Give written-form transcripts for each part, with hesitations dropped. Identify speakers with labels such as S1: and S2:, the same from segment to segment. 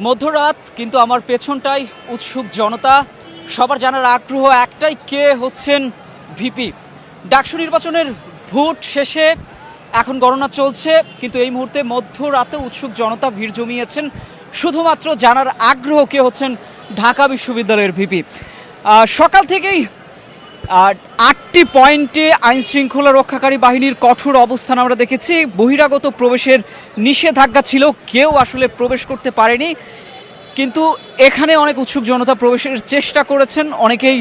S1: মধ্যরাত কিন্তু আমার পেছনটাই উৎসুক জনতা। সবার জানার আগ্রহ একটাই, কে হচ্ছেন ভিপি। ডাকসু নির্বাচনের ভোট শেষে এখন গণনা চলছে, কিন্তু এই মুহূর্তে মধ্যরাতে উৎসুক জনতা ভিড় জমিয়েছেন শুধুমাত্র জানার আগ্রহ কে হচ্ছেন ঢাকা বিশ্ববিদ্যালয়ের ভিপি। সকাল থেকেই 8টি পয়েন্টে আইন শৃঙ্খলা রক্ষাকারী বাহিনীর কঠোর অবস্থান আমরা দেখেছি। বহিরাগত প্রবেশের নিষেধাজ্ঞা ছিল, কেউ আসলে প্রবেশ করতে পারেনি, কিন্তু এখানে অনেক উৎসুক জনতা প্রবেশের চেষ্টা করেছেন, অনেকেই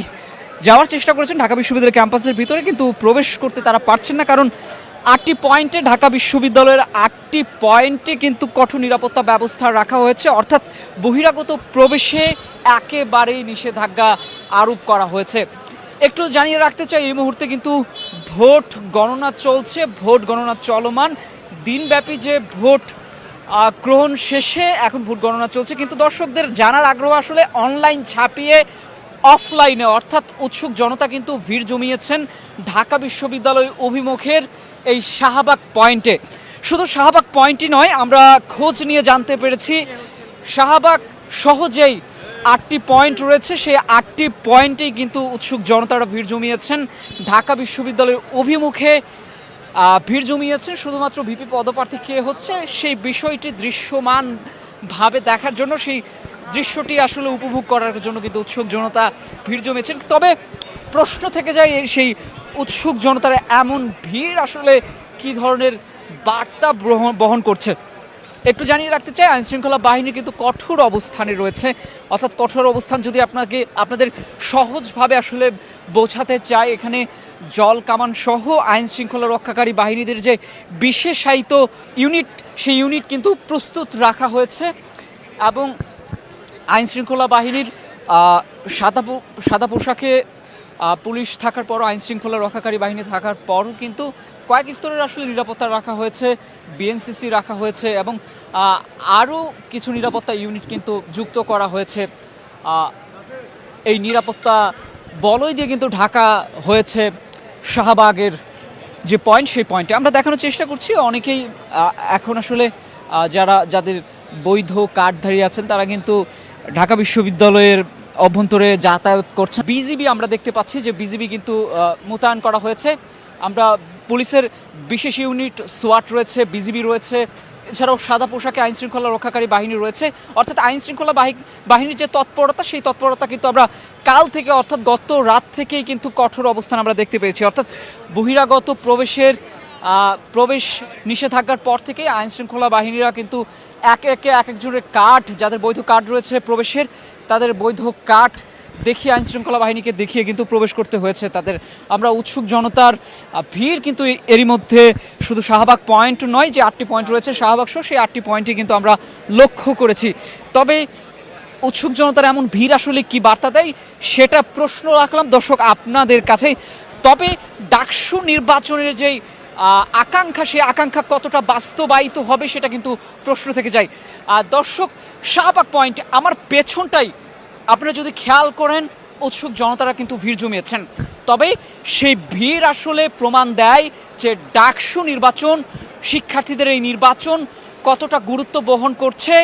S1: যাওয়ার চেষ্টা করেছেন ঢাকা বিশ্ববিদ্যালয় ক্যাম্পাসের ভিতরে, কিন্তু প্রবেশ করতে তারা পারছেন না। কারণ 8টি পয়েন্টে ঢাকা বিশ্ববিদ্যালয়ের 8টি পয়েন্টে কিন্তু কঠোর নিরাপত্তা ব্যবস্থা রাখা হয়েছে, অর্থাৎ বহিরাগত প্রবেশে একেবারেই নিষেধাজ্ঞা আরোপ করা হয়েছে। একটু জানিয়ে রাখতে চাই, এই মুহূর্তে কিন্তু ভোট গণনা চলছে, ভোট গণনা চলমান। দিনব্যাপী যে ভোট গ্রহণ শেষে এখন ভোট গণনা চলছে, কিন্তু দর্শকদের জানার আগ্রহ আসলে অনলাইন ছাপিয়ে অফলাইনে, অর্থাৎ উৎসুক জনতা কিন্তু ভিড় জমিয়েছেন ঢাকা বিশ্ববিদ্যালয় অভিমুখের এই শাহবাগ পয়েন্টে। শুধু শাহবাগ পয়েন্টই নয়, আমরা খোঁজ নিয়ে জানতে পেরেছি শাহবাগ সহজেই 8টি পয়েন্ট রয়েছে, সেই 8টি পয়েন্টেই কিন্তু উৎসুক জনতারা ভিড় জমিয়েছেন ঢাকা বিশ্ববিদ্যালয়ের অভিমুখে। ভিড় জমিয়েছেন শুধুমাত্র ভিপি পদপ্রার্থী কে হচ্ছে সেই বিষয়টি দৃশ্যমানভাবে দেখার জন্য, সেই দৃশ্যটি আসলে উপভোগ করার জন্য কিন্তু উৎসুক জনতা ভিড় জমিয়েছেন। তবে প্রশ্ন থেকে যায়, সেই উৎসুক জনতার এমন ভিড় আসলে কী ধরনের বার্তা বহন করছে। একটু জানিয়ে রাখতে চাই, আইনশৃঙ্খলা বাহিনী কিন্তু কঠোর অবস্থানে রয়েছে, অর্থাৎ কঠোর অবস্থান যদি আপনাদের সহজভাবে আসলে বোঝাতে চাই, এখানে জল কামান সহ আইনশৃঙ্খলা রক্ষাকারী বাহিনীদের যে বিশেষায়িত ইউনিট, সেই ইউনিট কিন্তু প্রস্তুত রাখা হয়েছে। এবং আইনশৃঙ্খলা বাহিনীর সাদা পোশাকে পুলিশ থাকার পরও, আইনশৃঙ্খলা রক্ষাকারী বাহিনী থাকার পরও কিন্তু কয়েক স্তরের আসলে নিরাপত্তা রাখা হয়েছে, বিএনসিসি রাখা হয়েছে, এবং আরও কিছু নিরাপত্তা ইউনিট কিন্তু যুক্ত করা হয়েছে। এই নিরাপত্তা বলয় দিয়ে কিন্তু ঢাকা হয়েছে শাহবাগের যে পয়েন্ট, সেই পয়েন্টে আমরা দেখানোর চেষ্টা করছি। অনেকেই এখন আসলে যাদের বৈধ কার্ডধারী আছেন, তারা কিন্তু ঢাকা বিশ্ববিদ্যালয়ের অভ্যন্তরে যাতায়াত করছে। বিজিবি আমরা দেখতে পাচ্ছি যে বিজিবি কিন্তু মোতায়েন করা হয়েছে। আমরা পুলিশের বিশেষ ইউনিট সোয়াট রয়েছে, বিজিবি রয়েছে, এছাড়াও সাদা পোশাকে আইনশৃঙ্খলা রক্ষাকারী বাহিনী রয়েছে। অর্থাৎ আইনশৃঙ্খলা বাহিনীর যে তৎপরতা, সেই তৎপরতা কিন্তু আমরা কাল থেকে, অর্থাৎ গত রাত থেকেই কিন্তু কঠোর অবস্থান আমরা দেখতে পেয়েছি। অর্থাৎ বহিরাগত প্রবেশ নিষেধাজ্ঞার পর থেকে আইনশৃঙ্খলা বাহিনীরা কিন্তু একে একে এক একজনের কার্ড, যাদের বৈধ কার্ড রয়েছে প্রবেশের, তাদের বৈধ কার্ড দেখিয়ে আইনশৃঙ্খলা বাহিনীকে দেখিয়ে কিন্তু প্রবেশ করতে হয়েছে তাদের। আমরা উৎসুক জনতার ভিড় কিন্তু এরই মধ্যে শুধু শাহবাগ পয়েন্ট নয়, যে 8টি পয়েন্ট রয়েছে শাহবাগ সহ, সেই 8টি পয়েন্টে কিন্তু আমরা লক্ষ্য করেছি। তবে উৎসুক জনতার এমন ভিড় আসলে কি বার্তা দেয়, সেটা প্রশ্ন রাখলাম দর্শক আপনাদের কাছে। তবে ডাকসু নির্বাচনের যেই আকাঙ্ক্ষা, সেই আকাঙ্ক্ষা কতটা বাস্তবায়িত হবে সেটা কিন্তু প্রশ্ন থেকে যায়। দর্শক, শাহবাগ পয়েন্ট আমার পেছনটাই আপনারা যদি খেয়াল করেন, উৎসুক জনতারা কিন্তু ভিড় জমিয়েছেন। তবে সেই ভিড় আসলে প্রমাণ দেয় যে ডাকসু নির্বাচন, শিক্ষার্থীদের এই নির্বাচন কতটা গুরুত্ব বহন করছে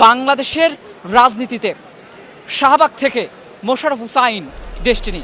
S1: বাংলাদেশের রাজনীতিতে। শাহবাগ থেকে মোশাররফ হোসাইন, ডেস্টিনি।